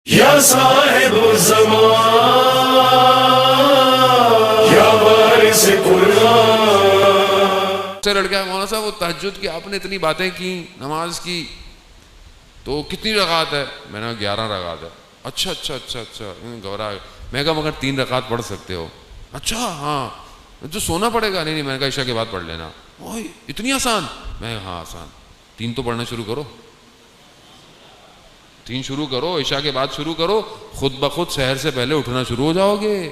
یا صاحب الزمان یا وارث قرآن. سے لڑکا ہے مولانا صاحب وہ تہجد کی آپ نے اتنی باتیں کی، نماز کی، تو کتنی رکعت ہے؟ میں نے 11 رکعت ہے. اچھا گھبرا. میں کہا مگر 3 رکعت پڑھ سکتے ہو؟ اچھا ہاں. جو سونا پڑے گا؟ نہیں میں نے کہا عشاء کے بعد پڑھ لینا. اوہ اتنی آسان؟ میں ہاں آسان. 3 تو پڑھنا شروع کرو، 3 شروع کرو، عشاء کے بعد شروع کرو، خود بخود سحر سے پہلے اٹھنا شروع ہو جاؤ گے.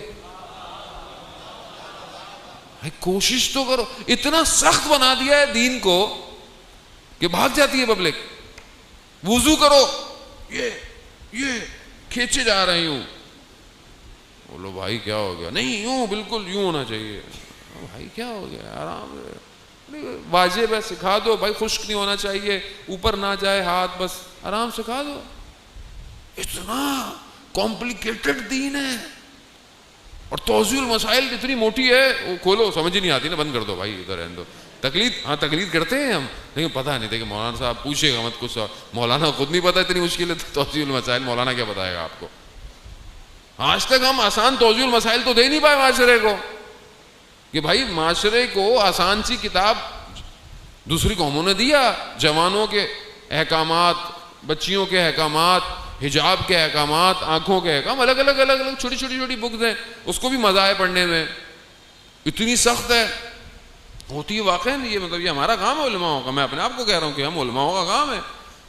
کوشش تو کرو. اتنا سخت بنا دیا ہے دین کو کہ بھاگ جاتی ہے پبلک. وضو کرو، یہ کھینچے جا رہے ہوں. بولو بھائی کیا ہو گیا؟ نہیں یوں بالکل یوں ہونا چاہیے. بھائی کیا ہو گیا؟ آرام سے. واجب ہے سکھا دو بھائی، خشک نہیں ہونا چاہیے، اوپر نہ جائے ہاتھ، بس آرام سکھا دو. اتنا کمپلیکیٹڈ دین ہے. اور توضیح المسائل اتنی موٹی ہے، وہ کھولو سمجھ ہی نہیں آتی نا، بند کر دو بھائی ادھر رہنے دو. تقلید، ہاں تقلید کرتے ہیں ہم، لیکن پتہ نہیں تھا کہ مولانا صاحب پوچھے گا مت کچھ. مولانا خود نہیں پتہ اتنی مشکل ہے توضیح المسائل، مولانا کیا بتائے گا آپ کو. آج تک ہم آسان توضیح المسائل تو دے نہیں پائے معاشرے کو، کہ بھائی معاشرے کو آسان سی کتاب دوسری قوموں نے دیا. جوانوں کے احکامات، بچیوں کے احکامات، حجاب کے احکامات، آنکھوں کے احکام، الگ الگ چھوٹی چھوٹی بکس ہیں. اس کو بھی مزہ ہے پڑھنے میں. اتنی سخت ہے ہوتی ہے واقعی. یہ مطلب یہ ہمارا کام ہے علماءوں کا. میں اپنے آپ کو کہہ رہا ہوں کہ ہم علماءوں کا کام ہے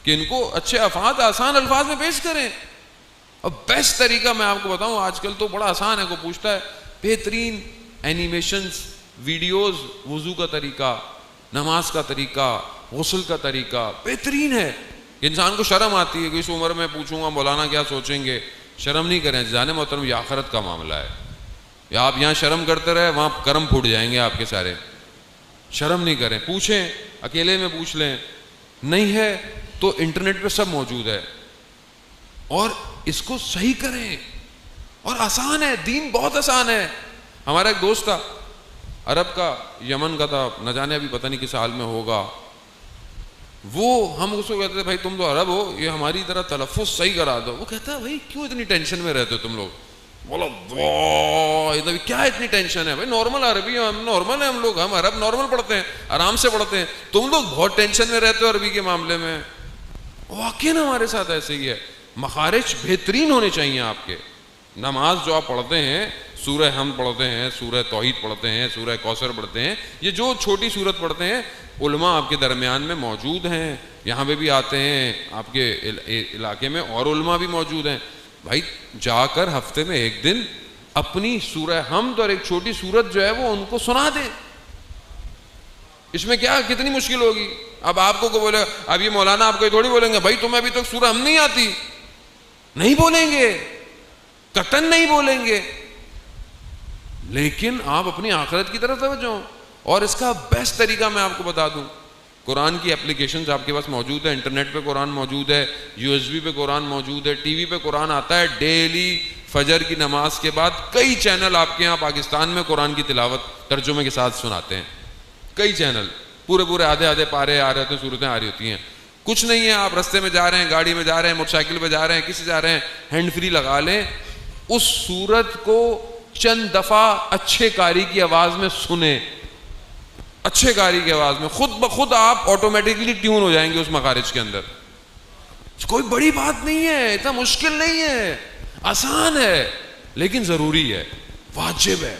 کہ ان کو اچھے افعال آسان الفاظ میں پیش کریں. اور بیسٹ طریقہ میں آپ کو بتاؤں، آج کل تو بڑا آسان ہے. کوئی پوچھتا ہے بہترین اینیمیشنز، ویڈیوز، وضو کا طریقہ، نماز کا طریقہ، غسل کا طریقہ بہترین ہے. انسان کو شرم آتی ہے کہ اس عمر میں پوچھوں گا مولانا کیا سوچیں گے. شرم نہیں کریں جانے محترم، یہ آخرت کا معاملہ ہے. یا آپ یہاں شرم کرتے رہے وہاں کرم پھوٹ جائیں گے آپ کے سارے. شرم نہیں کریں، پوچھیں، اکیلے میں پوچھ لیں. نہیں ہے تو انٹرنیٹ پہ سب موجود ہے، اور اس کو صحیح کریں. اور آسان ہے، دین بہت آسان ہے. ہمارا ایک دوست تھا عرب کا، یمن کا تھا، نہ جانے ابھی پتہ نہیں کس حال میں ہوگا. وہ ہم اس کو کہتے تھے بھائی تم تو عرب ہو، یہ ہماری طرح تلفظ صحیح کرا دو. وہ کہتا ہے بھائی کیوں اتنی ٹینشن میں رہتے ہو تم لوگ؟ بولا کیا اتنی ٹینشن ہے؟ بھائی نارمل عربی ہم نارمل ہیں، ہم لوگ، ہم عرب نارمل پڑھتے ہیں، آرام سے پڑھتے ہیں. تم لوگ بہت ٹینشن میں رہتے ہو عربی کے معاملے میں. واقعی نا ہمارے ساتھ ایسے ہی ہے. مخارج بہترین ہونے چاہیے آپ کے. نماز جو آپ پڑھتے ہیں، سورہ حمد پڑھتے ہیں، سورہ توحید پڑھتے ہیں، سورہ کوثر پڑھتے ہیں، یہ جو چھوٹی سورت پڑھتے ہیں، علماء آپ کے درمیان میں موجود ہیں. یہاں پہ بھی آتے ہیں آپ کے علاقے میں، اور علماء بھی موجود ہیں. بھائی جا کر ہفتے میں ایک دن اپنی سورہ حمد اور ایک چھوٹی سورت جو ہے وہ ان کو سنا دیں. اس میں کیا کتنی مشکل ہوگی؟ اب آپ کو بولے، اب یہ مولانا آپ کو تھوڑی بولیں گے بھائی تمہیں ابھی تک سورہ حمد نہیں آتی. نہیں بولیں گے، قطعاً نہیں بولیں گے. لیکن آپ اپنی آخرت کی طرف توجہ ہوں. اور اس کا بیسٹ طریقہ میں آپ کو بتا دوں، قرآن کی اپلیکیشنز آپ کے پاس موجود ہے. انٹرنیٹ پہ قرآن موجود ہے، USB پہ قرآن موجود ہے، ٹی وی پہ قرآن آتا ہے. ڈیلی فجر کی نماز کے بعد کئی چینل آپ کے یہاں پاکستان میں قرآن کی تلاوت ترجمے کے ساتھ سناتے ہیں. کئی چینل پورے آدھے پارے آ رہے ہوتے ہیں، صورتیں آ رہی ہوتی ہیں. کچھ نہیں ہے، آپ رستے میں جا رہے ہیں، گاڑی میں جا رہے ہیں، موٹر سائیکل پہ جا رہے ہیں، کسی جا رہے ہیں، ہینڈ فری لگا لیں، اس سورت کو چند دفعہ اچھے قاری کی آواز میں سنیں. اچھے قاری کی آواز میں خود بخود آپ آٹومیٹکلی ٹیون ہو جائیں گے اس مخارج کے اندر. کوئی بڑی بات نہیں ہے، اتنا مشکل نہیں ہے، آسان ہے، لیکن ضروری ہے، واجب ہے.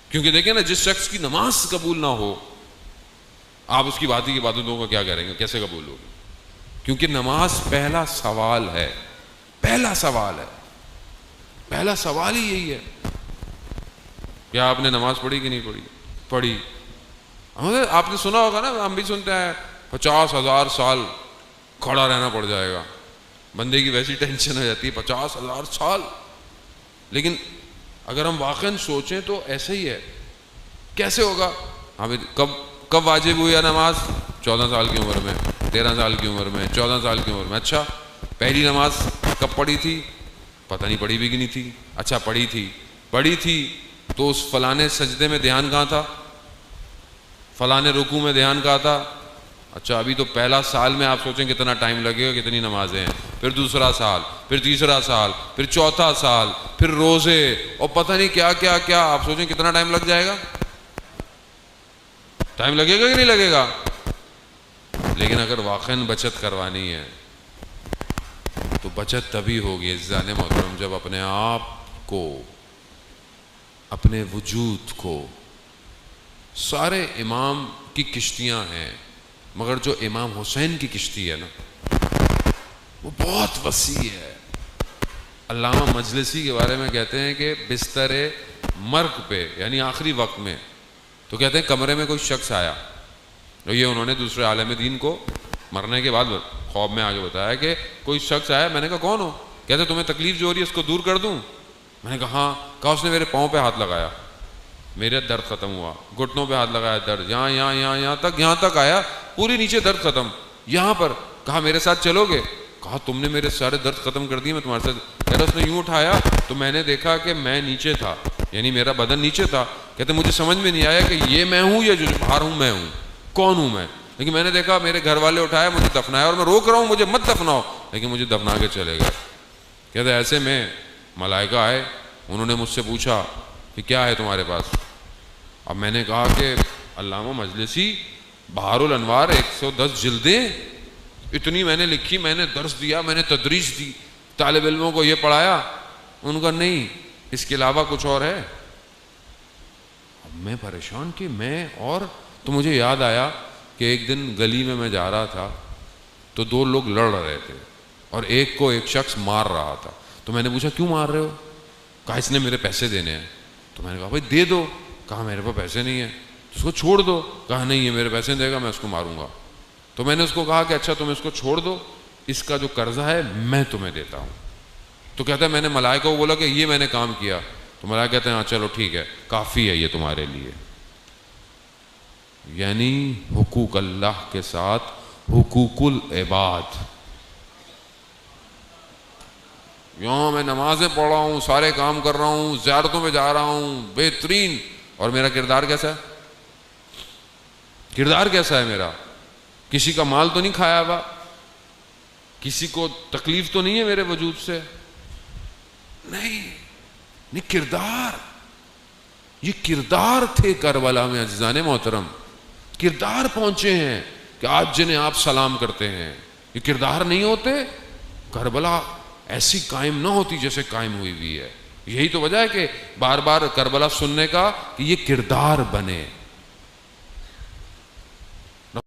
کیونکہ دیکھیں نا، جس شخص کی نماز قبول نہ ہو، آپ اس کی باقی کی عبادتوں کا کیا کریں گے؟ کیسے قبول ہوگی؟ کیونکہ نماز پہلا سوال ہے. پہلا سوال ہے، پہلا سوال ہی یہی ہے. کیا آپ نے نماز پڑھی کہ نہیں پڑھی؟ پڑھی. آپ نے سنا ہوگا نا، ہم بھی سنتے ہیں 50,000 سال کھڑا رہنا پڑ جائے گا. بندے کی ویسی ٹینشن ہو جاتی ہے 50,000 سال. لیکن اگر ہم واقعاً سوچیں تو ایسے ہی ہے. کیسے ہوگا؟ کب واجب ہوئی ہے نماز؟ 14 سال کی عمر میں، 13 سال کی عمر میں، 14 سال کی عمر میں. اچھا پہلی نماز کب پڑھی تھی؟ پتہ نہیں پڑھی بھی کہ نہیں تھی. اچھا پڑھی تھی تو اس فلانے سجدے میں دھیان کہاں تھا؟ فلانے رکوع میں دھیان کہاں تھا؟ اچھا ابھی تو پہلا سال میں آپ سوچیں کتنا ٹائم لگے گا، کتنی نمازیں ہیں، پھر دوسرا سال، پھر تیسرا سال، پھر چوتھا سال، پھر روزے اور پتہ نہیں کیا کیا کیا، آپ سوچیں کتنا ٹائم لگ جائے گا، ٹائم لگے گا کہ نہیں لگے گا؟ لیکن اگر واقعاً بچت کروانی ہے تو بچت تبھی ہوگی عزیزان محترم جب اپنے آپ کو، اپنے وجود کو، سارے امام کی کشتیاں ہیں مگر جو امام حسین کی کشتی ہے نا وہ بہت وسیع ہے۔ علامہ مجلسی کے بارے میں کہتے ہیں کہ بستر مرگ پہ یعنی آخری وقت میں تو کہتے ہیں کمرے میں کوئی شخص آیا، اور یہ انہوں نے دوسرے عالم دین کو مرنے کے بعد خواب میں آگے بتایا کہ کوئی شخص آیا، میں نے کہا کون ہو؟ کہتے تمہیں تکلیف جو ہو رہی ہے اس کو دور کر دوں؟ میں نے کہا ہاں۔ کہا اس نے میرے پاؤں پہ ہاتھ لگایا، میرا درد ختم ہوا، گھٹنوں پہ ہاتھ لگایا، درد یہاں یہاں یہاں یہاں تک آیا، پوری نیچے درد ختم یہاں پر۔ کہا میرے ساتھ چلو گے؟ کہا تم نے میرے سارے درد ختم کر دیے، میں تمہارے ساتھ۔ کہہ رہا اس نے یوں اٹھایا تو میں نے دیکھا کہ میں نیچے تھا، یعنی میرا بدن نیچے تھا۔ کہتے مجھے سمجھ میں نہیں آیا کہ یہ میں ہوں یا جو باہر ہوں میں ہوں، کون ہوں میں؟ لیکن میں نے دیکھا میرے گھر والے اٹھایا، مجھے دفنایا، اور میں روک رہا ہوں مجھے مت دفناؤ، لیکن مجھے دفنا کے چلے گئے۔ کہتے ایسے میں ملائکہ آئے، انہوں نے مجھ سے پوچھا کہ کیا ہے تمہارے پاس؟ اب میں نے کہا کہ علامہ مجلسی بحار الانوار 110 جلدیں اتنی میں نے لکھی، میں نے درس دیا، میں نے تدریس دی، طالب علموں کو یہ پڑھایا۔ ان کا نہیں، اس کے علاوہ کچھ اور ہے۔ اب میں پریشان کہ میں، اور تو مجھے یاد آیا کہ ایک دن گلی میں جا رہا تھا تو دو لوگ لڑ رہے تھے اور ایک کو ایک شخص مار رہا تھا۔ تو میں نے پوچھا کیوں مار رہے ہو؟ کہا اس نے میرے پیسے دینے ہیں۔ تو میں نے کہا بھائی دے دو۔ کہا میرے پاس پیسے نہیں ہیں۔ اس کو چھوڑ دو۔ کہا نہیں، یہ میرے پیسے دے گا میں اس کو ماروں گا۔ تو میں نے اس کو کہا کہ اچھا تم اس کو چھوڑ دو، اس کا جو قرضہ ہے میں تمہیں دیتا ہوں۔ تو کہتا ہے میں نے ملائکہ کو بولا کہ یہ میں نے کام کیا۔ تو ملائکہ کہتے ہیں ہاں چلو ٹھیک ہے، کافی ہے یہ تمہارے لیے۔ یعنی حقوق اللہ کے ساتھ حقوق العباد۔ یہاں میں نمازیں پڑھ رہا ہوں، سارے کام کر رہا ہوں، زیارتوں پہ جا رہا ہوں، بہترین، اور میرا کردار کیسا ہے؟ کردار کیسا ہے میرا؟ کسی کا مال تو نہیں کھایا ہوا، کسی کو تکلیف تو نہیں ہے میرے وجود سے؟ نہیں، کردار، یہ کردار تھے کربلا میں عزیزان محترم، کردار پہنچے ہیں کہ آج جنہیں آپ سلام کرتے ہیں، یہ کردار نہیں ہوتے کربلا ایسی قائم نہ ہوتی جیسے قائم ہوئی ہے۔ یہی تو وجہ ہے کہ بار بار کربلا سننے کا کہ یہ کردار بنے۔